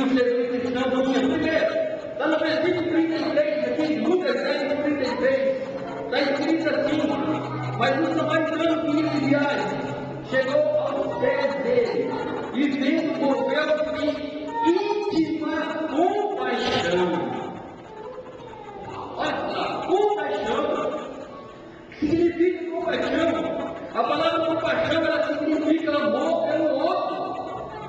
o serviço cristão não tinha. Primeiro, está no versículo 33, aqui, Lucas 10, 33, está escrito assim: mas o samaritano que ia de viagem chegou aos pés dele e vendo, moveu-se íntima compaixão. Olha lá, compaixão. O que significa compaixão? A palavra compaixão, ela significa amor pelo outro,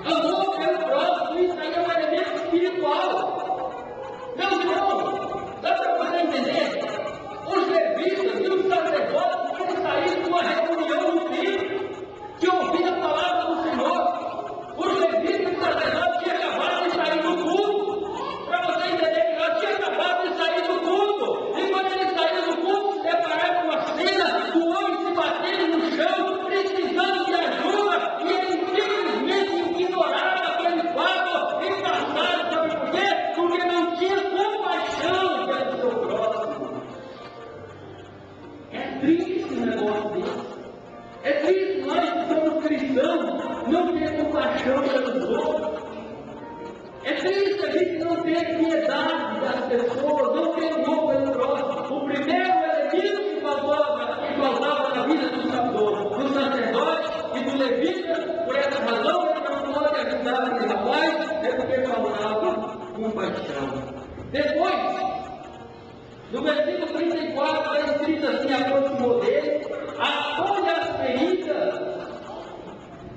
amor pelo próximo. Isso aí é um elemento espiritual. Meus irmãos, dá para você entender? Os levitas e os sacerdotes tinham saído de uma reunião no templo, que ouviam a palavra do Senhor. Os levitas e os sacerdotes tinham acabado de sair do culto. Para você entender, eles tinham acabado de sair do culto. E quando eles saíram do culto, se depararam com uma cena do homem se batendo no chão, precisando de ajuda, e eles simplesmente ignoraram aquele fato e passaram. Sabe por quê? Porque não tinha compaixão pelo seu próximo. É triste um negócio desse. É triste nós que somos cristãos não ter compaixão pelos outros. É triste a gente não ter piedade das pessoas, não ter amor pelo próximo. O primeiro elemento que faltava na vida do sacerdote e do levita, por essa razão ele não pode ajudar aquele rapaz, é porque faltava compaixão. Depois, no versículo 34, está escrito assim: aproximou dele, acolhe as feridas.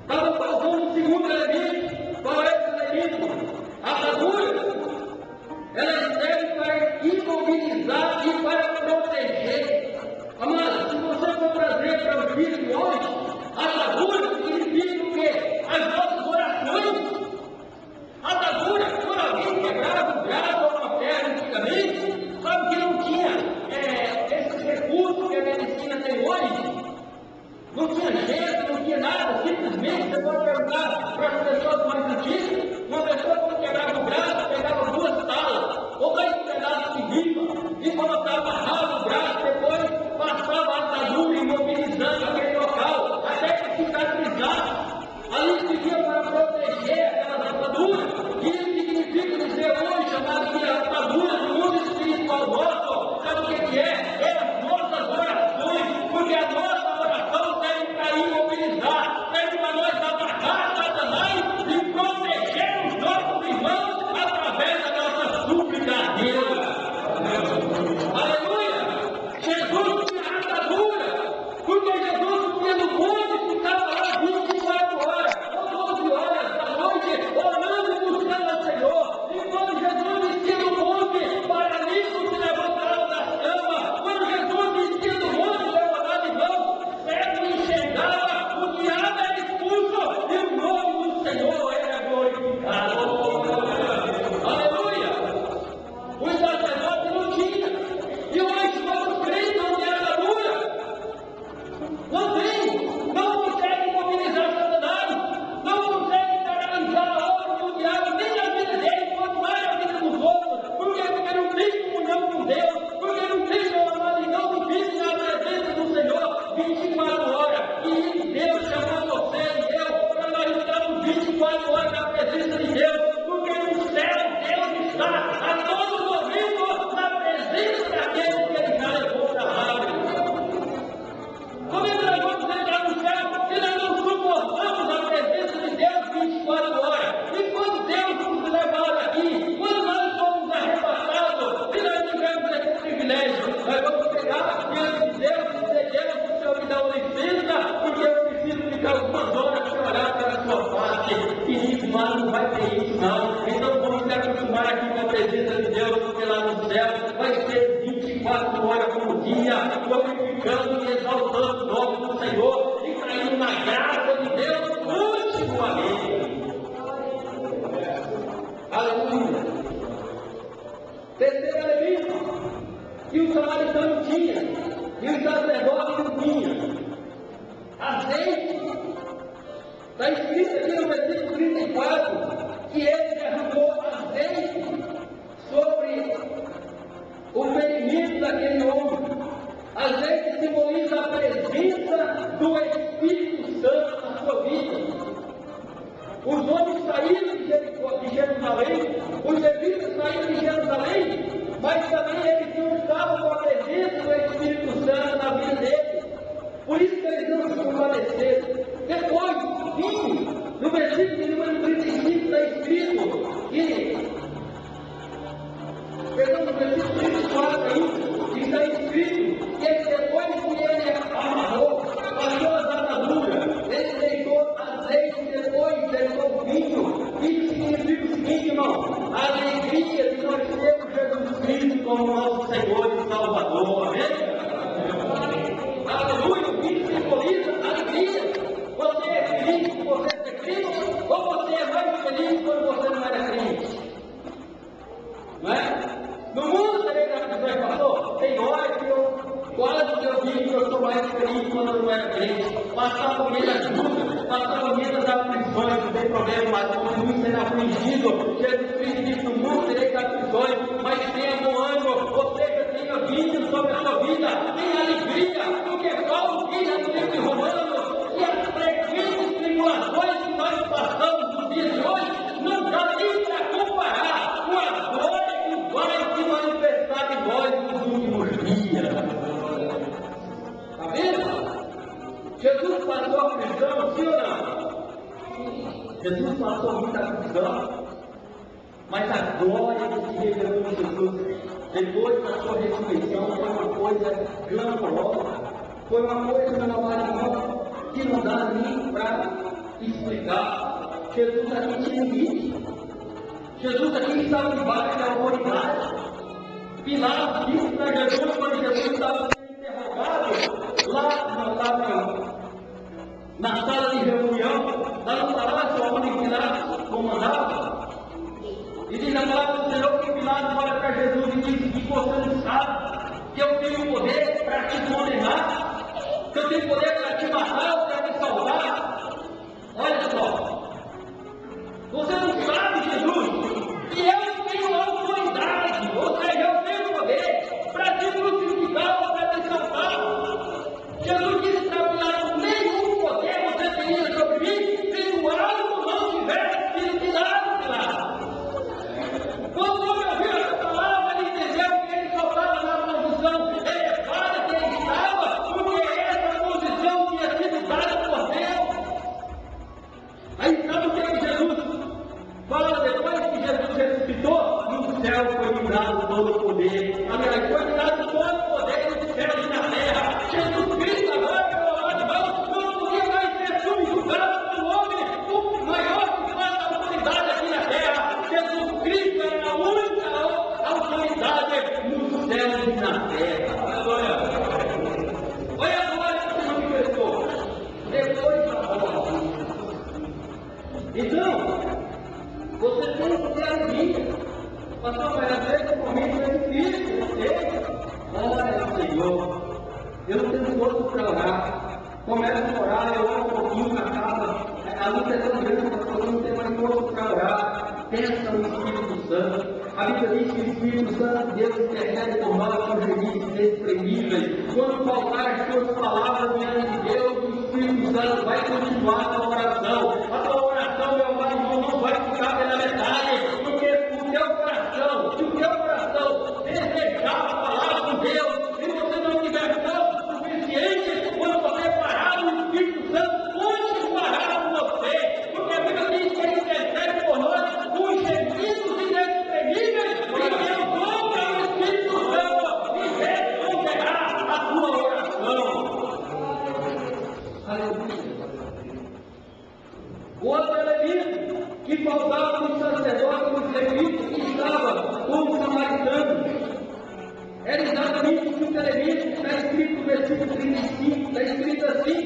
Estava faltando o segundo elemento. Qual é esse elemento? A atadura. Ela serve para imobilizar e para proteger. Amado, se você for trazer para o dia de hoje, a atadura significa o quê? As nossas orações. A atadura, quando alguém quebrava um braço ou uma perna antigamente, sabe que não tinha esses recursos que a medicina tem hoje? Não tinha gesso, não tinha nada, simplesmente você pode perguntar para as pessoas mais antigas. Uma pessoa quando quebrava o braço, pegava duas talas, ou dois pedaços de ripa, e colocava amarrado o braço, depois passava a atadura, imobilizando aquele local, até que cicatrizasse. Ali servia para proteger aquelas ataduras. E isso significa dizer hoje, chamado de atadura do mundo espiritual nosso. Sabe o que é? É as nossas orações, porque a nossa oração serve para imobilizar, serve para nós amarrar Satanás e proteger os nossos irmãos através da nossa súplica a Deus. Aleluia! Jesus tinha atadura, porque Jesus tinha no mundo e ficava lá 24 horas, ou 12 horas da noite, orando e buscando ao Senhor. E quando Jesus descia no monte, paralíticos se levantaram da cama. Quando Jesus descia no monte, levantava de mão, cego enxergava, o diabo era expulso e o nome do Senhor era glorificado. Aleluia! Os sacerdotes não tinham. E hoje nós crentes não têm atadura. Não tem, não consegue mobilizar Satanás, não consegue paralisar a obra do diabo, nem na vida dele, quanto mais na vida dos outros. Por quê? Porque não tem comunhão com Deus, porque não tem, meu amado, e não vive na presença do Senhor 24 horas. E Deus chamou você e eu para nós estarmos 24 horas na presença de Deus, porque no céu Deus está a todo momento na presença daqueles que Ele já levou para a árvore. Como é que nós vamos entrar no céu se nós não suportamos a presença de Deus 24 horas? E quando Deus nos levar daqui, quando nós somos arrebatados, se nós tivermos esse privilégio, nós vamos pegar diante de Deus e dizer: Deus, o Senhor me dá uma licença, porque eu preciso ficar algumas horas para orar pela sua face. E isso, mas não vai ter isso, não. Então vamos se acostumar aqui com a presença de Deus, porque lá no céu vai ser 24 horas por dia, glorificando e exaltando o nome do Senhor e caindo na graça de Deus continuamente. Aleluia! Terceiro elemento que o samaritano tinha e os sacerdotes não tinham: azeite. Está escrito aqui no versículo 34 que ele derramou azeite sobre o ferimento daquele homem. Azeite simboliza a presença do Espírito Santo na sua vida. Os homens saíram de Jerusalém desfaleceram. Depois, vinho, no versículo número 35 está escrito que, perdão, no versículo 34 ainda, está escrito que depois que ele amarrou, passou as ataduras, ele deitou azeite, depois deitou vinho. Isso significa o seguinte, irmão: a alegria de nós termos Jesus Cristo como nosso Senhor e Salvador. Amém? Aleluia, o vinho simboliza alegria. Você é feliz por você ser crente, ou você é mais feliz quando você não era crente? Não é? No mundo também já passou. Tem hora que eu digo que eu sou mais feliz quando eu não era crente. Passava menos lutas, passava menos aflições, não tem problema, mas continuo sendo afligido. Jesus Cristo disse: no mundo tereis aflições, mas tenha bom ânimo, ou seja, tenha vinho sobre a sua vida, tenha alegria, porque Paulo diz no livro de Romanos que as frequentes tribulações que nós passamos nos dias de hoje não dá nem para comparar com a glória que vai se manifestar em nós nos últimos dias. Está vendo? Jesus passou a aflição, sim ou não? Jesus passou muita aflição, mas a glória que se revelou em Jesus depois da sua ressurreição foi uma coisa glamourosa, foi uma coisa maravilhosa que não dá nem para explicar. Jesus aqui tinha limite. Jesus aqui estava debaixo da autoridade. Pilatos disse para Jesus, quando Jesus estava sendo interrogado lá na sala de reunião, lá no palácio onde Pilatos comandava. E diz a palavra do Senhor que Pilatos olha para Jesus e diz: que você não sabe que eu tenho poder para te condenar, que eu tenho poder para te matar ou para te salvar. Olha só, você não sabe, Jesus, que eu tenho autoridade, ou seja, eu tenho poder para te crucificar ou para te salvar. Jesus disse para Pilatos: nenhum poder você teria sobre mim se o alto não tivesse sido te dado, Pilatos. Quando o homem ouviu essa palavra, ele entendeu que ele só estava na posição elevada que ele estava, porque essa posição tinha sido dada por Deus. Aí sabe o que Jesus fala depois que Jesus ressuscitou? No céu foi me dado todo o poder. Aliás, foi me dado todo o poder no céu e na terra. Jesus Cristo agora, pelo amor de Deus, não podia mais ser subjugado pelo homem, o maior que faz a autoridade aqui na terra. Jesus Cristo era a única autoridade no céu e na terra. Olha a glória que se manifestou depois da morte. Então, você tem que ter alegria. Pastor, mas às vezes o momento é difícil, eu sei. Olha, Senhor, eu não tenho força para orar. Começo a orar, eu oro um pouquinho na casa. A luta é tão grande, pastor, eu não tenho mais força para orar. Pensa no Espírito Santo. A Bíblia diz que o Espírito Santo, Deus intercede por nós com gemidos inexprimíveis. Quando faltar as suas palavras diante de Deus, o Espírito Santo vai continuar a tua oração. A tua oração, meu amado irmão, não vai ficar pela metade, porque o teu coração, se o teu coração desejar falar com Deus, se você não tiver força suficiente, quando você parar, o Espírito Santo continuará com você, porque a Bíblia diz que ele intercede por nós com gemidos inexprimíveis, e Deus ouve o Espírito Santo e responderá a tua oração. Aleluia. O outro elemento que faltava nos sacerdotes, nos levitas, que estava com os samaritanos, era exatamente o quinto elemento que está escrito no versículo 35, está escrito assim: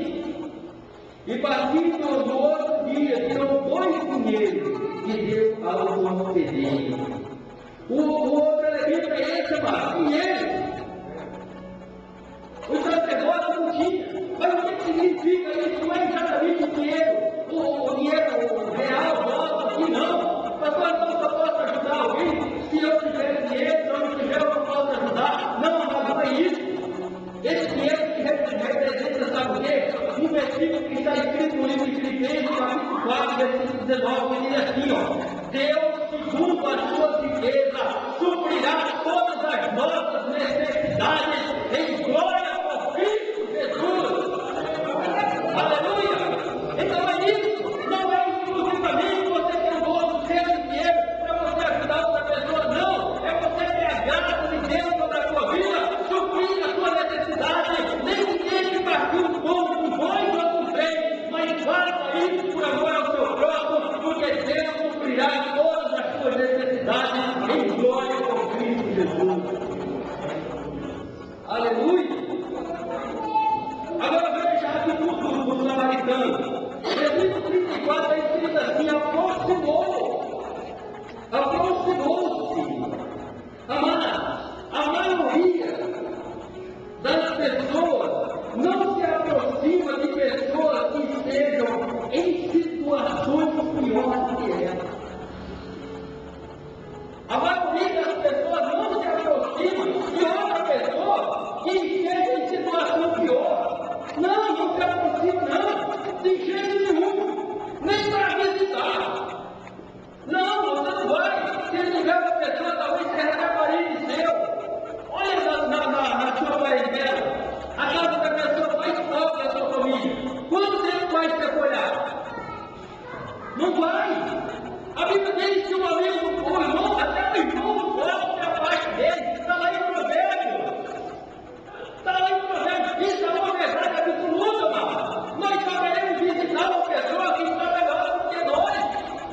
e partindo no outro dia, tirou 2 dinheiros e deu ao hospedeiro. O outro elemento é esse, amado, dinheiro. Os sacerdotes não tinham. Mas o que significa isso? Não é exatamente o dinheiro. O dinheiro real, nosso, aqui não. Pastor, então só posso ajudar alguém? Se eu tiver dinheiro, se eu não tiver, eu não posso ajudar. Não, mas não é isso. Esse dinheiro que representa, sabe o quê? Um versículo que está escrito no livro de Filipenses, capítulo 4, versículo 19, ele diz assim, ó: Deus, segundo a sua riqueza, suprirá todas as nossas necessidades em glória por Cristo Jesus. Aleluia! samaritano. Versículo 34 é escrito assim: aproximou-se. Amados, a maioria das pessoas não se aproxima de pessoas que estejam em situações piores que ela. A maioria das pessoas não se aproxima de outra pessoa que esteja em situação pior. Não se aproxima não, de jeito nenhum, nem para visitar. Não, você não vai. Se ele ligar para a pessoa, talvez seja parente seu. Olha na sua parentela, a casa da pessoa mais pobre da sua família. Quanto tempo vai se olhar? Não vai. A Bíblia diz que o amigo, o irmão, até o irmão não pode ser a parte dele. Está lá em Provérbios. Está lá em Provérbios. Isso é uma verdade absoluta, mano. Nós saberemos visitar uma pessoa que está melhor do que nós.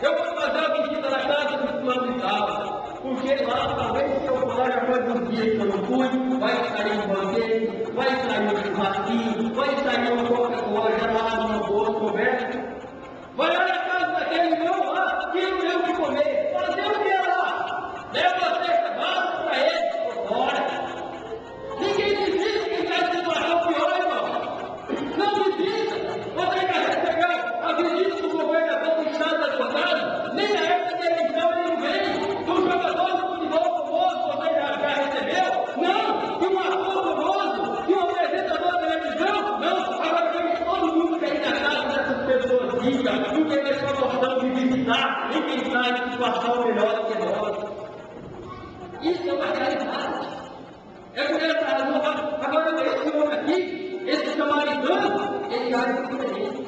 Eu vou fazer a visita na casa do plano de tal. Porque lá, talvez, se eu for lá, já faz uns dias que eu não fui, vai sair um banquete, vai sair um churrasquinho, vai sair uma Coca-Cola gelada no bolso, conversa. Vai lá na casa daquele irmão lá, que não deu o que comer. Fazer o que lá? Leva a cesta básica para ele, por fora. Ninguém desiste que está em situação pior, irmão. Não desista. Você já recebeu a visita do governador do estado da sua casa? Nem na época da eleição ele não vem. Do jogador de futebol famoso você já recebeu? Não. De um ator famoso? De um apresentador da televisão? Não. Agora vem todo mundo que é na casa dessas pessoas ricas, porque eles estão gostando de visitar e quem está em situação melhor do que nós. Isso é uma realidade. É por essa razão. Agora, esse homem aqui, esse samaritano, ele age diferente.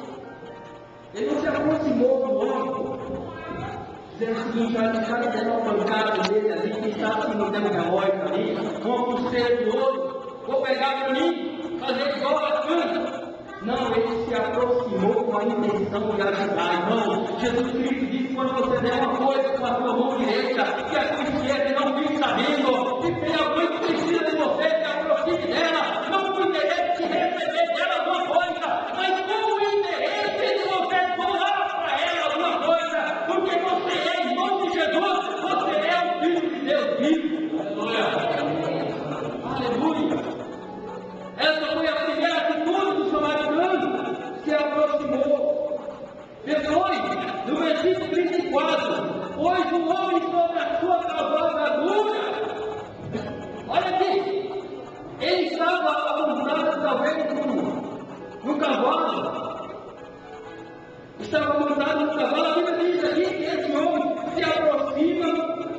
Ele não se aproximou do homem, dizendo o seguinte: olha, o cara deu uma pancada dele ali, quem sabe se não tem um relógio ali, uma pulseira do outro, vou pegar para mim, fazer igual a cana. Não, ele se aproximou com a intenção de ajudar. Irmão, Jesus Cristo disse: quando você der uma coisa com a sua mão direita, que a sua esquerda não fique sabendo, se tem alguém que precisa de você, se aproxime dela, não com o interesse de receber dela alguma coisa, mas com o interesse de você doar para ela alguma coisa, porque você é irmão de Jesus, você é o Filho de Deus vivo. Aleluia! Aleluia! Essa foi a primeira atitude do samaritano, se aproximou. Depois, no versículo 34, pôs o homem sobre a sua cavalgadura. Olha aqui, ele estava montado talvez no cavalo. Estava montado no cavalo. A Bíblia diz aqui que esse homem se aproxima,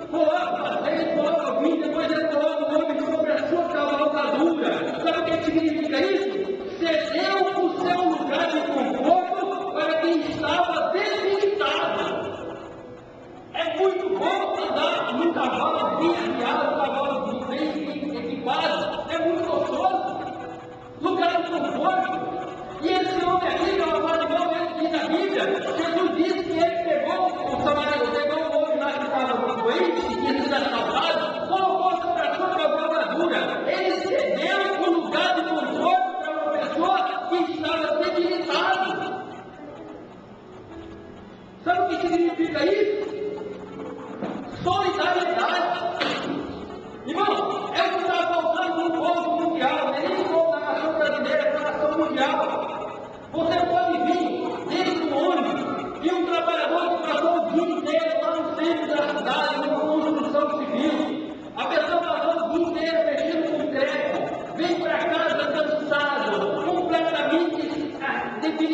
coloca, ele coloca o vinho, depois ele coloca o homem sobre a sua cavalgadura. Sabe o que significa isso? Cedeu o seu lugar de conforto para quem estava debilitado. É muito bom andar num cavalo bem afiado, um cavalo bem equipado. É muito gostoso. Lugar de conforto. E esse homem aqui, que é um animal, ele diz na Bíblia, Jesus disse que ele pegou o samaritano, pegou o homem lá que estava doente, que tinha sido assaltado, colocou sobre a sua cavalgadura. Ele cedeu o lugar de conforto para uma pessoa que estava debilitada. Sabe o que significa isso? Solidariedade. Irmão, é o que está faltando no povo mundial, não é nem no povo da nação brasileira, é a nação mundial. Você pode vir dentro do ônibus e um trabalhador que passou o dia inteiro lá no centro da cidade, numa construção civil. A pessoa passou o dia inteiro mexendo com treco, vem para casa cansado, completamente debilitado.